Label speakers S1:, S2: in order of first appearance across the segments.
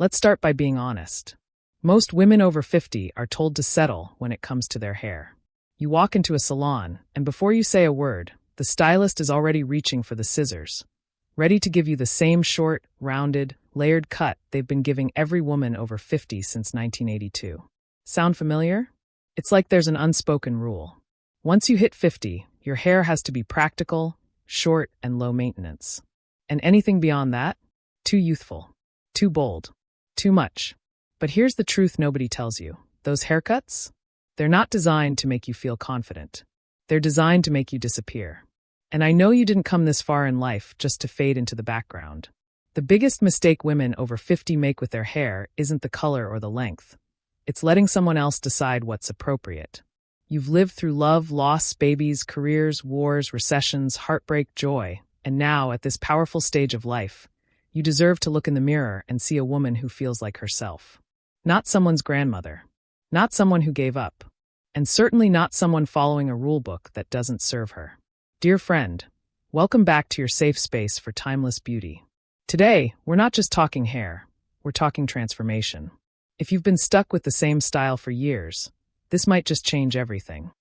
S1: Let's start by being honest. Most women over 50 are told to settle when it comes to their hair. You walk into a salon, and before you say a word, the stylist is already reaching for the scissors, ready to give you the same short, rounded, layered cut they've been giving every woman over 50 since 1982. Sound familiar? It's like there's an unspoken rule. Once you hit 50, your hair has to be practical, short, and low maintenance. And anything beyond that? Too youthful. Too bold. Too much. But here's the truth nobody tells you. Those haircuts? They're not designed to make you feel confident. They're designed to make you disappear. And I know you didn't come this far in life just to fade into the background. The biggest mistake women over 50 make with their hair isn't the color or the length. It's letting someone else decide what's appropriate. You've lived through love, loss, babies, careers, wars, recessions, heartbreak, joy, and now, at this powerful stage of life, you deserve to look in the mirror and see a woman who feels like herself. Not someone's grandmother. Not someone who gave up. And certainly not someone following a rulebook that doesn't serve her. Dear friend, welcome back to your safe space for timeless beauty. Today, we're not just talking hair, we're talking transformation. If you've been stuck with the same style for years, this might just change everything.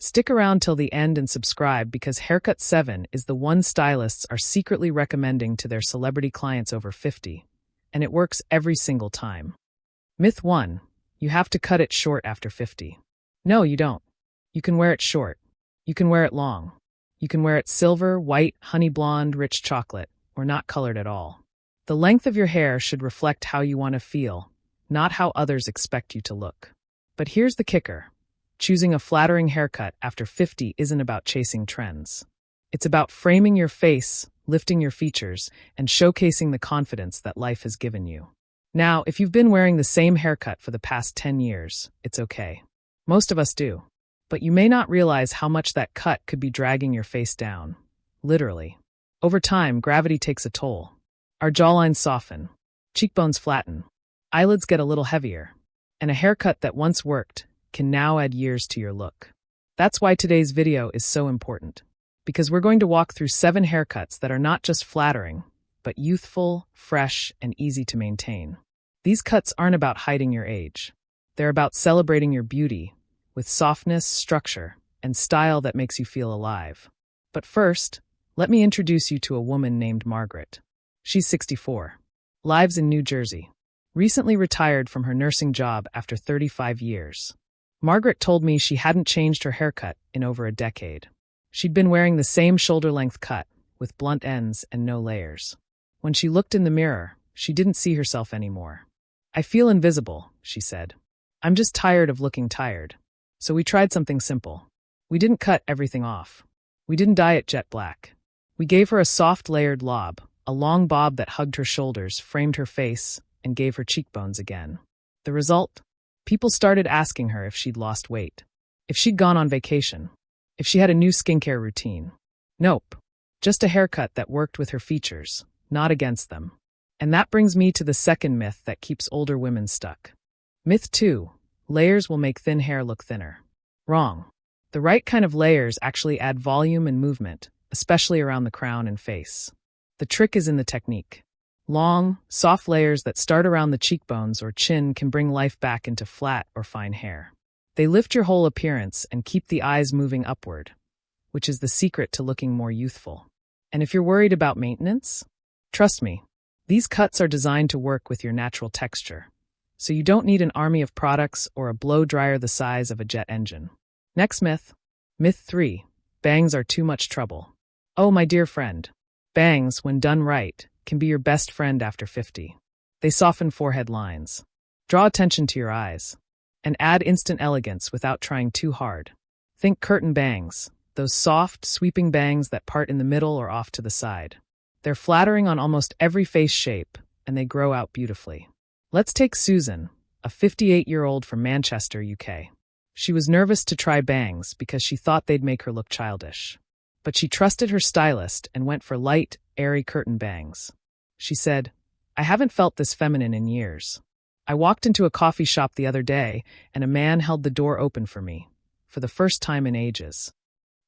S1: Stick around till the end and subscribe because Haircut 7 is the one stylists are secretly recommending to their celebrity clients over 50, and it works every single time. Myth 1. You have to cut it short after 50. No, you don't. You can wear it short. You can wear it long. You can wear it silver, white, honey blonde, rich chocolate, or not colored at all. The length of your hair should reflect how you want to feel, not how others expect you to look. But here's the kicker. Choosing a flattering haircut after 50 isn't about chasing trends. It's about framing your face, lifting your features, and showcasing the confidence that life has given you. Now, if you've been wearing the same haircut for the past 10 years, it's okay. Most of us do. But you may not realize how much that cut could be dragging your face down. Literally. Over time, gravity takes a toll. Our jawlines soften. Cheekbones flatten. Eyelids get a little heavier. And a haircut that once worked can now add years to your look. That's why today's video is so important. Because we're going to walk through 7 haircuts that are not just flattering, but youthful, fresh, and easy to maintain. These cuts aren't about hiding your age. They're about celebrating your beauty with softness, structure, and style that makes you feel alive. But first, let me introduce you to a woman named Margaret. She's 64. Lives in New Jersey. Recently retired from her nursing job after 35 years. Margaret told me she hadn't changed her haircut in over a decade. She'd been wearing the same shoulder-length cut, with blunt ends and no layers. When she looked in the mirror, she didn't see herself anymore. I feel invisible, she said. I'm just tired of looking tired. So we tried something simple. We didn't cut everything off. We didn't dye it jet black. We gave her a soft layered lob, a long bob that hugged her shoulders, framed her face, and gave her cheekbones again. The result? People started asking her if she'd lost weight, if she'd gone on vacation, if she had a new skincare routine. Nope. Just a haircut that worked with her features, not against them. And that brings me to the second myth that keeps older women stuck. Myth 2. Layers will make thin hair look thinner. Wrong. The right kind of layers actually add volume and movement, especially around the crown and face. The trick is in the technique. Long, soft layers that start around the cheekbones or chin can bring life back into flat or fine hair. They lift your whole appearance and keep the eyes moving upward, which is the secret to looking more youthful. And if you're worried about maintenance, trust me, these cuts are designed to work with your natural texture, so you don't need an army of products or a blow dryer the size of a jet engine. Next myth. Myth 3. Bangs are too much trouble. Oh, my dear friend. Bangs, when done right, can be your best friend after 50. They soften forehead lines, draw attention to your eyes, and add instant elegance without trying too hard. Think curtain bangs, those soft, sweeping bangs that part in the middle or off to the side. They're flattering on almost every face shape, and they grow out beautifully. Let's take Susan, a 58-year-old from Manchester, UK. She was nervous to try bangs because she thought they'd make her look childish. But she trusted her stylist and went for light, airy curtain bangs. She said, I haven't felt this feminine in years. I walked into a coffee shop the other day, and a man held the door open for me, for the first time in ages.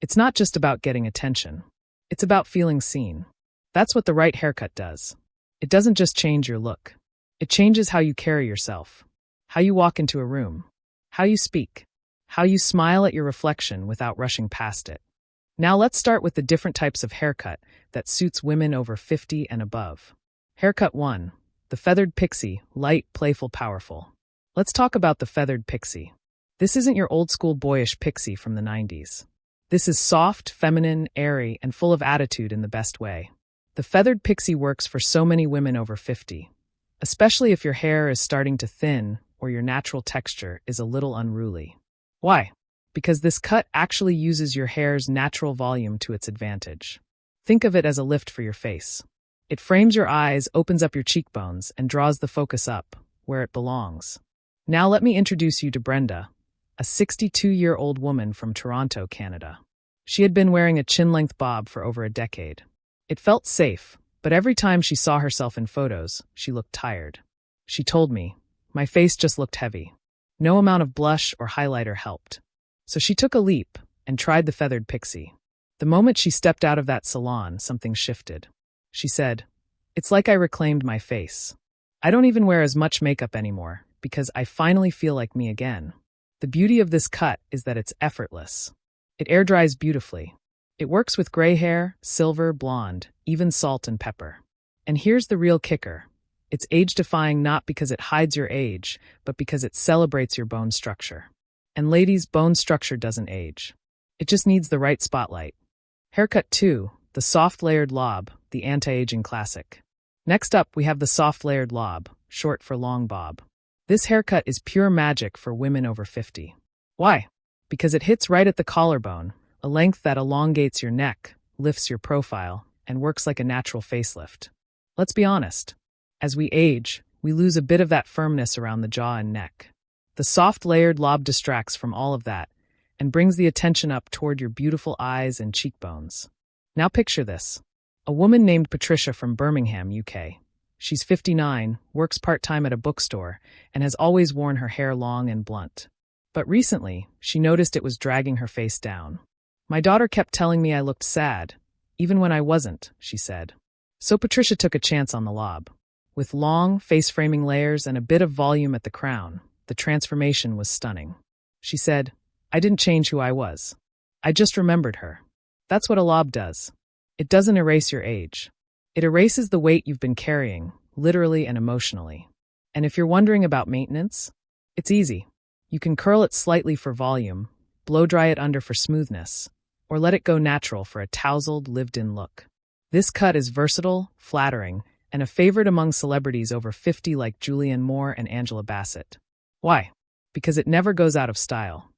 S1: It's not just about getting attention. It's about feeling seen. That's what the right haircut does. It doesn't just change your look. It changes how you carry yourself, how you walk into a room, how you speak, how you smile at your reflection without rushing past it. Now let's start with the different types of haircut that suits women over 50 and above. Haircut 1. The feathered pixie, light, playful, powerful. Let's talk about the feathered pixie. This isn't your old-school boyish pixie from the 90s. This is soft, feminine, airy, and full of attitude in the best way. The feathered pixie works for so many women over 50, especially if your hair is starting to thin or your natural texture is a little unruly. Why? Because this cut actually uses your hair's natural volume to its advantage. Think of it as a lift for your face. It frames your eyes, opens up your cheekbones, and draws the focus up, where it belongs. Now let me introduce you to Brenda, a 62-year-old woman from Toronto, Canada. She had been wearing a chin-length bob for over a decade. It felt safe, but every time she saw herself in photos, she looked tired. She told me, "My face just looked heavy. No amount of blush or highlighter helped." So she took a leap and tried the feathered pixie. The moment she stepped out of that salon, something shifted. She said, "It's like I reclaimed my face. I don't even wear as much makeup anymore because I finally feel like me again." The beauty of this cut is that it's effortless. It air dries beautifully. It works with gray hair, silver, blonde, even salt and pepper. And here's the real kicker. It's age-defying not because it hides your age, but because it celebrates your bone structure. And ladies, bone structure doesn't age. It just needs the right spotlight. Haircut 2, the soft layered lob, the anti-aging classic. Next up, we have the soft layered lob, short for long bob. This haircut is pure magic for women over 50. Why? Because it hits right at the collarbone, a length that elongates your neck, lifts your profile, and works like a natural facelift. Let's be honest. As we age, we lose a bit of that firmness around the jaw and neck. The soft layered lob distracts from all of that and brings the attention up toward your beautiful eyes and cheekbones. Now picture this. A woman named Patricia from Birmingham, UK. She's 59, works part-time at a bookstore, and has always worn her hair long and blunt. But recently, she noticed it was dragging her face down. "My daughter kept telling me I looked sad, even when I wasn't," she said. So Patricia took a chance on the lob. With long, face-framing layers and a bit of volume at the crown, the transformation was stunning. She said, "I didn't change who I was. I just remembered her." That's what a lob does. It doesn't erase your age. It erases the weight you've been carrying, literally and emotionally. And if you're wondering about maintenance, it's easy. You can curl it slightly for volume, blow-dry it under for smoothness, or let it go natural for a tousled, lived-in look. This cut is versatile, flattering, and a favorite among celebrities over 50 like Julianne Moore and Angela Bassett. Why? Because it never goes out of style.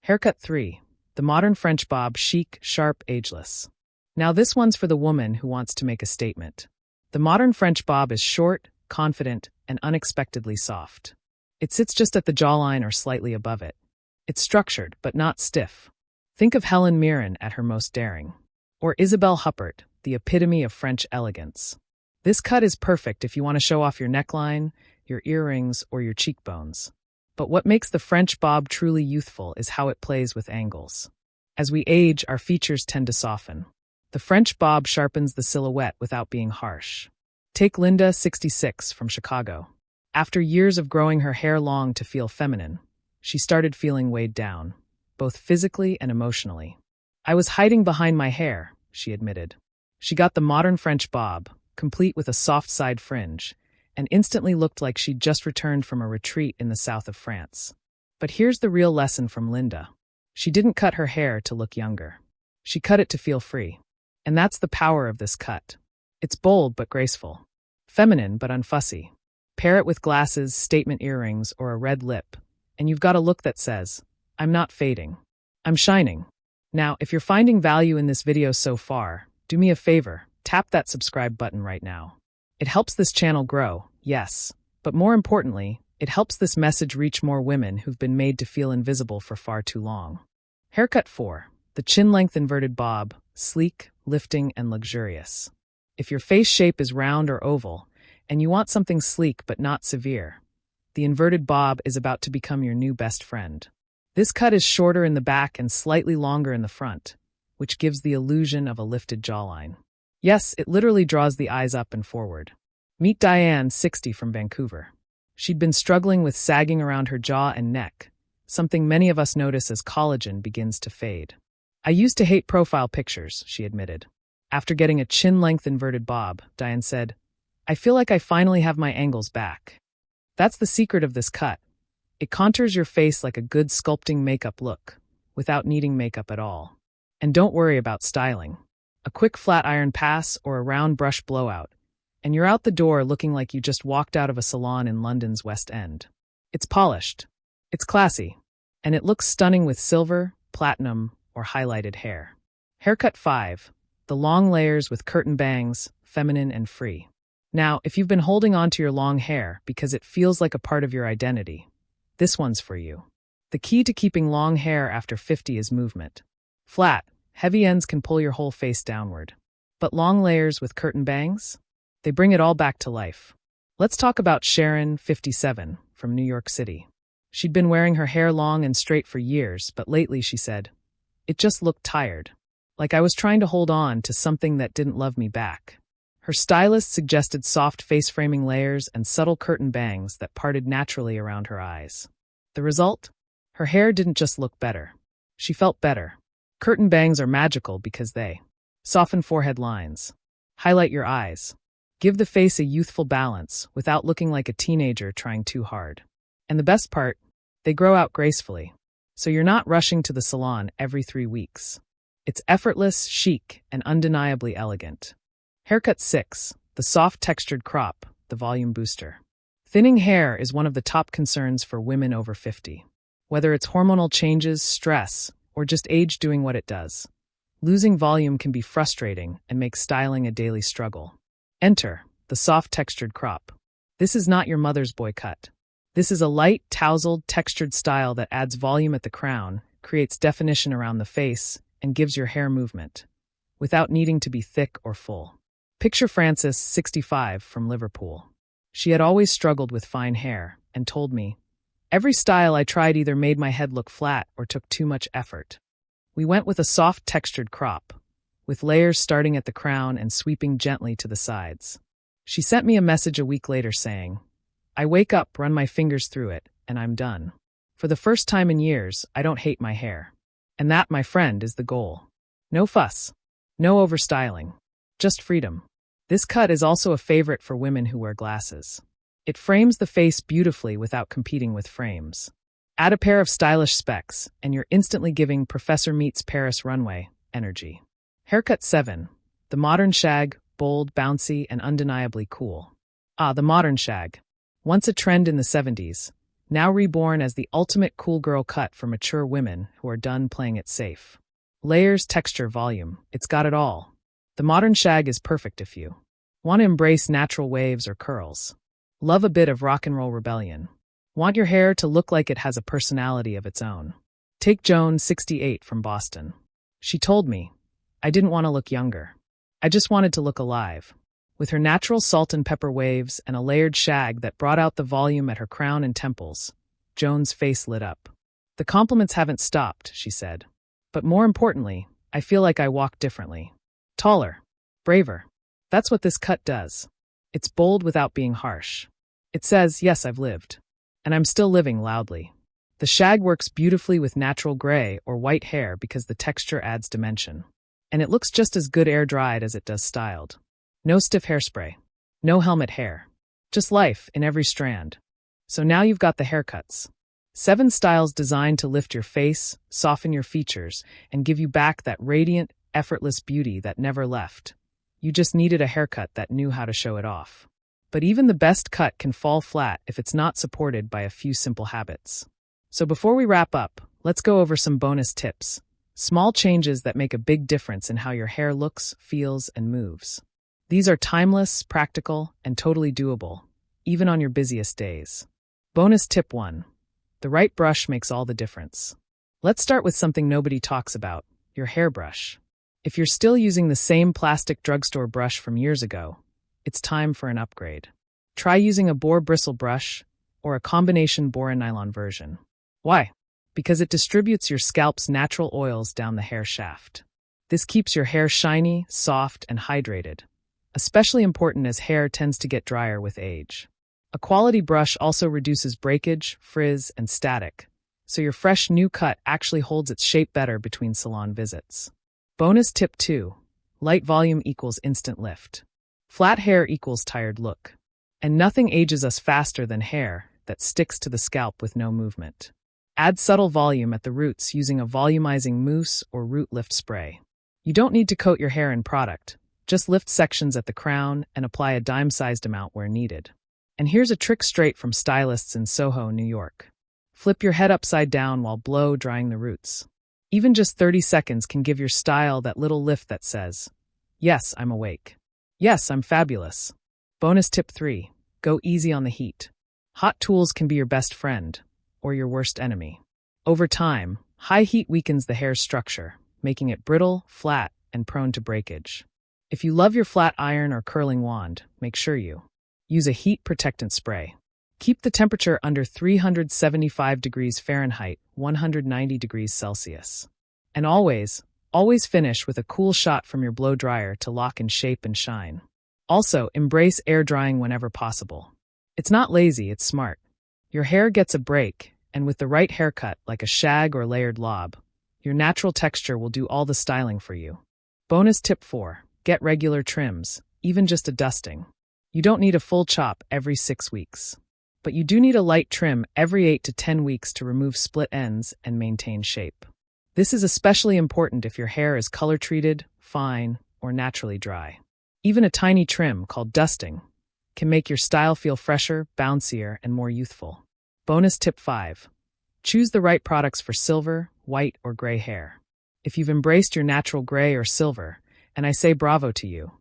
S1: Haircut 3. The modern French bob, chic, sharp, ageless. Now this one's for the woman who wants to make a statement. The modern French bob is short, confident, and unexpectedly soft. It sits just at the jawline or slightly above it. It's structured, but not stiff. Think of Helen Mirren at her most daring. Or Isabelle Huppert, the epitome of French elegance. This cut is perfect if you want to show off your neckline, your earrings, or your cheekbones. But what makes the French bob truly youthful is how it plays with angles. As we age, our features tend to soften. The French bob sharpens the silhouette without being harsh. Take Linda, 66, from Chicago. After years of growing her hair long to feel feminine, she started feeling weighed down, both physically and emotionally. "I was hiding behind my hair," she admitted. She got the modern French bob, complete with a soft side fringe, and instantly looked like she'd just returned from a retreat in the south of France. But here's the real lesson from Linda. She didn't cut her hair to look younger. She cut it to feel free. And that's the power of this cut. It's bold but graceful. Feminine but unfussy. Pair it with glasses, statement earrings, or a red lip, and you've got a look that says, "I'm not fading. I'm shining." Now, if you're finding value in this video so far, do me a favor, tap that subscribe button right now. It helps this channel grow, yes, but more importantly, it helps this message reach more women who've been made to feel invisible for far too long. Haircut 4. The chin-length inverted bob, sleek, lifting, and luxurious. If your face shape is round or oval, and you want something sleek but not severe, the inverted bob is about to become your new best friend. This cut is shorter in the back and slightly longer in the front, which gives the illusion of a lifted jawline. Yes, it literally draws the eyes up and forward. Meet Diane, 60, from Vancouver. She'd been struggling with sagging around her jaw and neck, something many of us notice as collagen begins to fade. "I used to hate profile pictures," she admitted. After getting a chin-length inverted bob, Diane said, "I feel like I finally have my angles back." That's the secret of this cut. It contours your face like a good sculpting makeup look, without needing makeup at all. And don't worry about styling. A quick flat iron pass or a round brush blowout, and you're out the door looking like you just walked out of a salon in London's West End. It's polished, it's classy, and it looks stunning with silver, platinum, or highlighted hair. Haircut 5. The long layers with curtain bangs, feminine and free. Now, if you've been holding on to your long hair because it feels like a part of your identity, this one's for you. The key to keeping long hair after 50 is movement. Flat, heavy ends can pull your whole face downward. But long layers with curtain bangs? They bring it all back to life. Let's talk about Sharon, 57, from New York City. She'd been wearing her hair long and straight for years, but lately, she said, it just looked tired. Like I was trying to hold on to something that didn't love me back. Her stylist suggested soft face-framing layers and subtle curtain bangs that parted naturally around her eyes. The result? Her hair didn't just look better. She felt better. Curtain bangs are magical because they soften forehead lines, highlight your eyes, give the face a youthful balance without looking like a teenager trying too hard. And the best part, they grow out gracefully, so you're not rushing to the salon every 3 weeks. It's effortless, chic, and undeniably elegant. Haircut 6. The soft textured crop, the volume booster. Thinning hair is one of the top concerns for women over 50. Whether it's hormonal changes, stress, or just age doing what it does, losing volume can be frustrating and make styling a daily struggle. Enter the soft textured crop. This is not your mother's boy cut. This is a light, tousled, textured style that adds volume at the crown, creates definition around the face, and gives your hair movement, without needing to be thick or full. Picture Frances, 65, from Liverpool. She had always struggled with fine hair, and told me, every style I tried either made my head look flat or took too much effort. We went with a soft textured crop, with layers starting at the crown and sweeping gently to the sides. She sent me a message a week later saying, I wake up, run my fingers through it, and I'm done. For the first time in years, I don't hate my hair. And that, my friend, is the goal. No fuss. No overstyling. Just freedom. This cut is also a favorite for women who wear glasses. It frames the face beautifully without competing with frames. Add a pair of stylish specs, and you're instantly giving Professor Meets Paris runway energy. Haircut 7. The modern shag, bold, bouncy, and undeniably cool. The modern shag. Once a trend in the 70s, now reborn as the ultimate cool girl cut for mature women who are done playing it safe. Layers, texture, volume. It's got it all. The modern shag is perfect if you want to embrace natural waves or curls. Love a bit of rock and roll rebellion. Want your hair to look like it has a personality of its own. Take Joan, 68, from Boston. She told me, I didn't want to look younger. I just wanted to look alive. With her natural salt and pepper waves and a layered shag that brought out the volume at her crown and temples, Joan's face lit up. The compliments haven't stopped, she said. But more importantly, I feel like I walk differently. Taller. Braver. That's what this cut does. It's bold without being harsh. It says, yes, I've lived. And I'm still living loudly. The shag works beautifully with natural gray or white hair because the texture adds dimension. And it looks just as good air-dried as it does styled. No stiff hairspray. No helmet hair. Just life in every strand. So now you've got the haircuts. 7 styles designed to lift your face, soften your features, and give you back that radiant, effortless beauty that never left. You just needed a haircut that knew how to show it off. But even the best cut can fall flat if it's not supported by a few simple habits. So before we wrap up, let's go over some bonus tips. Small changes that make a big difference in how your hair looks, feels, and moves. These are timeless, practical, and totally doable, even on your busiest days. Bonus tip 1. The right brush makes all the difference. Let's start with something nobody talks about, your hairbrush. If you're still using the same plastic drugstore brush from years ago, it's time for an upgrade. Try using a boar bristle brush or a combination boar and nylon version. Why? Because it distributes your scalp's natural oils down the hair shaft. This keeps your hair shiny, soft, and hydrated, especially important as hair tends to get drier with age. A quality brush also reduces breakage, frizz, and static, so your fresh new cut actually holds its shape better between salon visits. Bonus tip 2. Light volume equals instant lift. Flat hair equals tired look. And nothing ages us faster than hair that sticks to the scalp with no movement. Add subtle volume at the roots using a volumizing mousse or root lift spray. You don't need to coat your hair in product. Just lift sections at the crown and apply a dime-sized amount where needed. And here's a trick straight from stylists in Soho, New York. Flip your head upside down while blow-drying the roots. Even just 30 seconds can give your style that little lift that says, "Yes, I'm awake. Yes, I'm fabulous." Bonus tip 3. Go easy on the heat. Hot tools can be your best friend, or your worst enemy. Over time, high heat weakens the hair's structure, making it brittle, flat, and prone to breakage. If you love your flat iron or curling wand, make sure you use a heat protectant spray. Keep the temperature under 375 degrees Fahrenheit, 190 degrees Celsius. And always finish with a cool shot from your blow dryer to lock in shape and shine. Also, embrace air drying whenever possible. It's not lazy, it's smart. Your hair gets a break, and with the right haircut, like a shag or layered lob, your natural texture will do all the styling for you. Bonus tip 4. Get regular trims, even just a dusting. You don't need a full chop every 6 weeks. But you do need a light trim every 8 to 10 weeks to remove split ends and maintain shape. This is especially important if your hair is color-treated, fine, or naturally dry. Even a tiny trim, called dusting, can make your style feel fresher, bouncier, and more youthful. Bonus tip 5. Choose the right products for silver, white, or gray hair. If you've embraced your natural gray or silver, and I say bravo to you,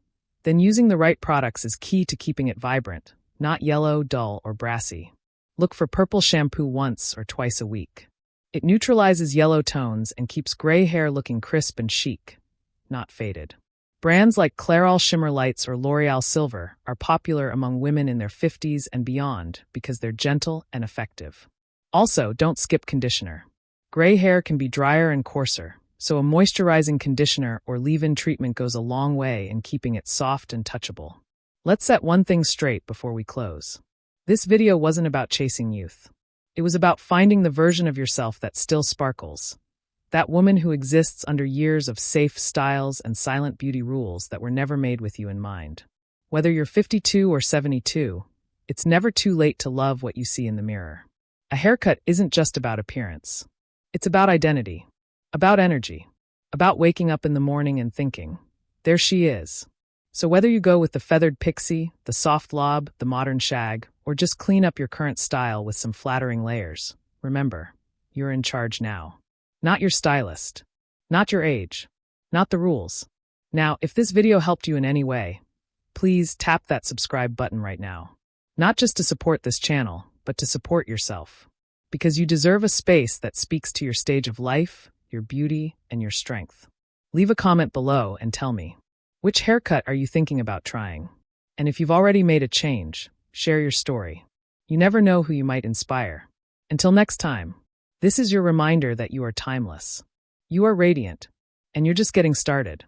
S1: then using the right products is key to keeping it vibrant, not yellow, dull, or brassy. Look for purple shampoo once or twice a week. It neutralizes yellow tones and keeps gray hair looking crisp and chic, not faded. Brands like Clairol Shimmer Lights or L'Oreal Silver are popular among women in their 50s and beyond because they're gentle and effective. Also, don't skip conditioner. Gray hair can be drier and coarser, so a moisturizing conditioner or leave-in treatment goes a long way in keeping it soft and touchable. Let's set one thing straight before we close. This video wasn't about chasing youth. It was about finding the version of yourself that still sparkles. That woman who exists under years of safe styles and silent beauty rules that were never made with you in mind. Whether you're 52 or 72, it's never too late to love what you see in the mirror. A haircut isn't just about appearance. It's about identity, about energy, about waking up in the morning and thinking, there she is. So whether you go with the feathered pixie, the soft lob, the modern shag, or just clean up your current style with some flattering layers, remember, you're in charge now. Not your stylist. Not your age. Not the rules. Now, if this video helped you in any way, please tap that subscribe button right now. Not just to support this channel, but to support yourself. Because you deserve a space that speaks to your stage of life, your beauty, and your strength. Leave a comment below and tell me, which haircut are you thinking about trying? And if you've already made a change, share your story. You never know who you might inspire. Until next time, this is your reminder that you are timeless. You are radiant, and you're just getting started.